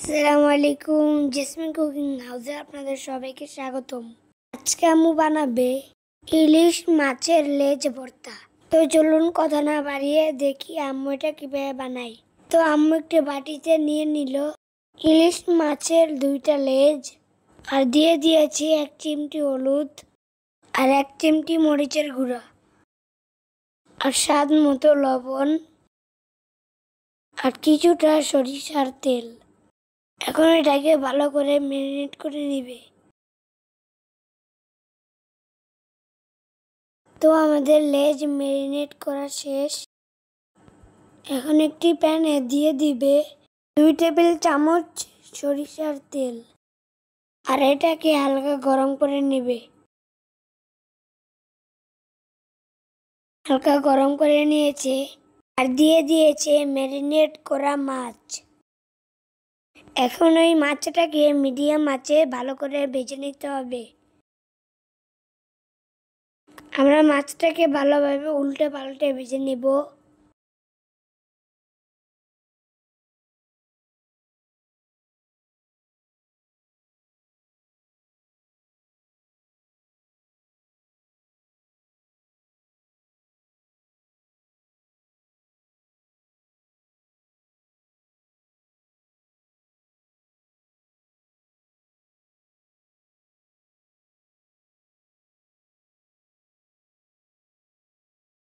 আসসালামু আলাইকুম, jasmine cooking হাউসে আপনাদের সবাইকে স্বাগতম। আজকে আম্মু বানাবে ইলিশ মাছের লেজ ভর্তা। তো চলুন কথা না বাড়িয়ে দেখি আম্মু এটা কিভাবে বানায়। তো আম্মু একটি বাটিতে নিয়ে নিল ইলিশ মাছের 2টা লেজ, আর দিয়ে দিয়েছি 1 চিমটি হলুদ আর 1 চিমটি মরিচের গুঁড়া আর স্বাদ মতো লবণ আর কিছুটা সরিষার তেল। এখন এটাকে ভালো করে ম্যারিনেট করে নিবে। তো আমাদের লেজ ম্যারিনেট করা শেষ। এখন একটি প্যানে দিয়ে দিবে 2 টেবিল চামচ সরিষার তেল, আর এটাকে হালকা গরম করে নেবে। হালকা গরম করে নিয়েছে আর দিয়ে দিয়েছে ম্যারিনেট করা মাছ। এখন ওই মাছটাকে মিডিয়াম আঁচে ভালো করে ভেজে নিতে হবে। আমরা মাছটাকে ভালোভাবে উল্টে পাল্টে ভেজে নিব।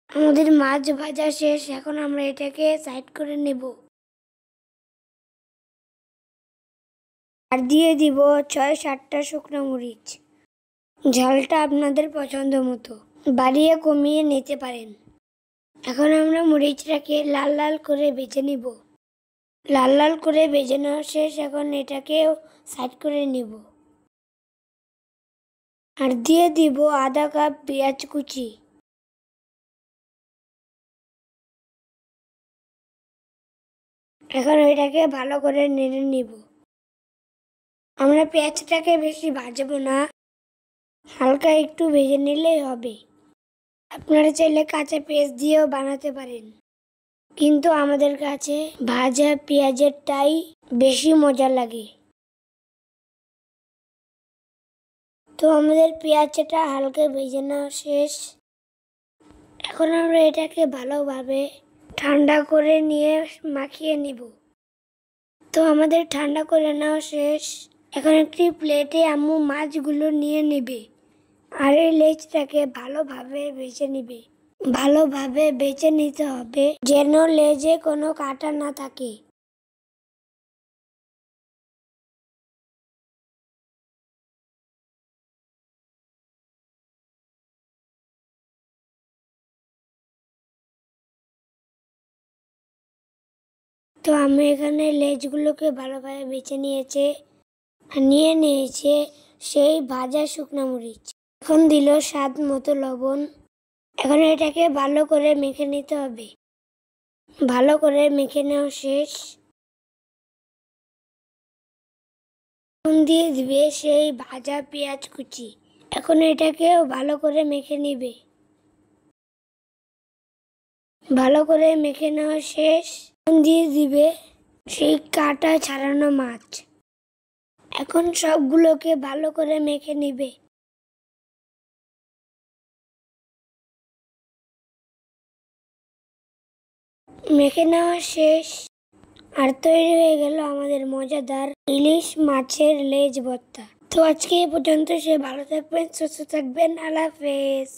আমাদের মাছ ভাজা শেষ। এখন আমরা এটাকে সাইড করে নেব আর দিয়ে দিব 6-7টা শুকনো মরিচ। ঝালটা আপনাদের পছন্দ মতো বাড়িয়ে কমিয়ে নিতে পারেন। এখন আমরা মরিচটাকে লাল লাল করে ভেজে নিব। লাল লাল করে ভেজে নেওয়া শেষ। এখন এটাকে সাইড করে নিব আর দিয়ে দিব আধা কাপ পেঁয়াজ কুচি। এখন এটাকে ভালো করে নেড়ে নিব। আমরা পেঁয়াজটাকে বেশি ভাজবো না, হালকা একটু ভেজে নিলেই হবে। আপনারা চাইলে কাঁচা পেঁয়াজ দিয়েও বানাতে পারেন, কিন্তু আমাদের কাছে ভাজা পেঁয়াজেরটাই বেশি মজা লাগে। তো আমাদের পেঁয়াজটা হালকা ভেজে নেওয়া শেষ। এখন আমরা এটাকে ভালোভাবে ঠান্ডা করে নিয়ে মাখিয়ে নিব। তো আমাদের ঠান্ডা করে নেওয়া শেষ। এখন একটি প্লেটে আম্মু মাছগুলো নিয়ে নেবে আর এই লেজটাকে ভালোভাবে ভেজে নিবে। ভালোভাবে বেছে নিতে হবে যেন লেজে কোনো কাটা না থাকে। তো আমি এখানে লেজগুলোকে ভালোভাবে বেছে নিয়েছে আর নিয়ে নিয়েছে সেই ভাজা শুকনো মরিচ। এখন দিল স্বাদ মতো লবণ। এখন এটাকে ভালো করে মেখে নিতে হবে। ভালো করে মেখে নেওয়া শেষ। এখন দিয়ে দিবে সেই ভাজা পেঁয়াজ কুচি। এখন এটাকেও ভালো করে মেখে নিবে। ভালো করে মেখে নেওয়া শেষ। এখন দিয়ে দিবে সেই কাটা ছাড়ানো মাছ। এখন সবগুলোকে ভালো করে মেখে নিবে। মেখে নেওয়া শেষ আর তৈরি হয়ে গেল আমাদের মজাদার ইলিশ মাছের লেজ ভর্তা। তো আজকে এই পর্যন্ত। সে ভালো থাকবেন, সুস্থ থাকবেন। আল্লাহ হাফেজ।